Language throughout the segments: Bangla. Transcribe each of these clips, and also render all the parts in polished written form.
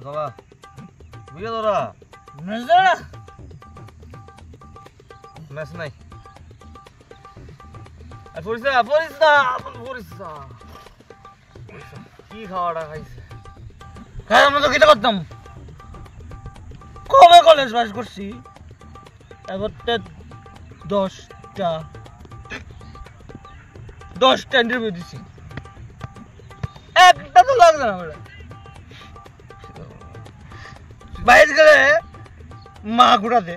জলা বুঝে তোরা ম্যাচ নাই কি খাওয়াটা খাইছে আমরা তো কিটা করতাম কবে কলেজ পাস করছি এবার 10টা ইন্টারভিউ দিছি একটা তো লাগলো না আমরা বাইরে গেলে মা ঘুরাতে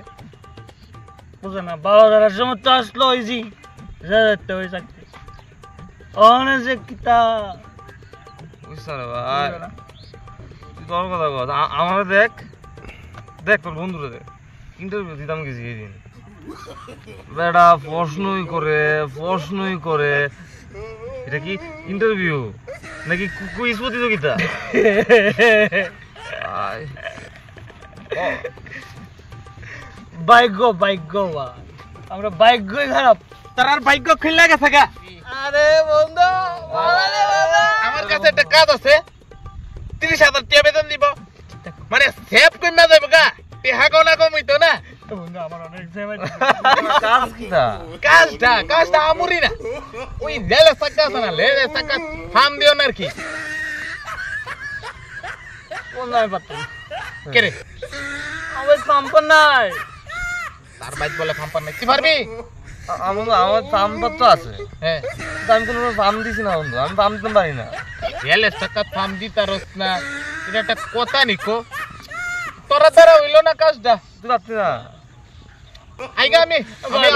বুঝে না 12,000 সময় তো আসলো ইজি রেজাল্টটা হয়ে চাকরি অনে যে কিতা বুঝছো না ভাই তুই তোর কথা বল আমার দেখ তোর বন্ধুরা দেখ ইন্টারভিউ দিতাম গেছি এই দিন বেটা প্রশ্নই করে এটা কি ইন্টারভিউ নাকি কুইজ প্রতিযোগিতা ভাগ্য আমরা ভাগ্যই খারাপ তার আর ভাগ্য খুললা গেছে গা আরে বন্ধু আমার কাছে একটা কাজ আছে 30,000 টাকা বেতন দিব মানে সেভ কইমা যাইব গা টেহা কোনা কমিতো না বন্ধু আমার অনেক জায়গা কাজ কিটা কাজটা আমুরি না ওই লেলে সাক্কা আছে না লেলে সাক্কা ফার্ম দিও না আর কি বন্ধু আমি পারতাম কে রে আমার সম্পন্ন নাই তার বাইক বলে ফাম্পার নাই তুই পারবি আমার ফার্ম তো আছে হ্যাঁ আমি কোনো ফার্ম দিছি না বন্ধু আমি ফার্ম দিতে পারি না লেলে সাক্কা ফার্ম দিতারস না এটা একটা কথা নিকো তোরা দ্বারা হইলো না কাজটা তুই পারতি না আইগা আমি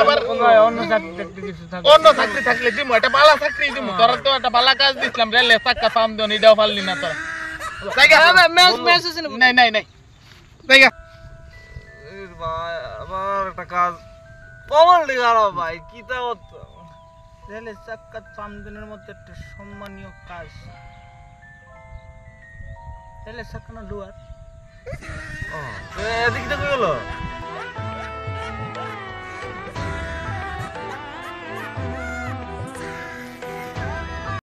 আবার অন্য চাকরি কিছু থাকে অন্য চাকরি থাকলে দিমু একটা বালা চাকরি দিমু তোরা তো একটা বালা কাজ দিছিলাম লেলে সাক্কা ফার্ম দিও এটাও পারলি না তোরা জায়গা ম্যাচ আছে না নাই জায়গা আমার একটা কাজ কমন লিখালো ভাই কি তা হতো রেলে চাক্কাত ফার্মদের মধ্যে একটা সম্মানীয় কাজ রেলে চাক্কানো লুয়ার এদিকে তো গেল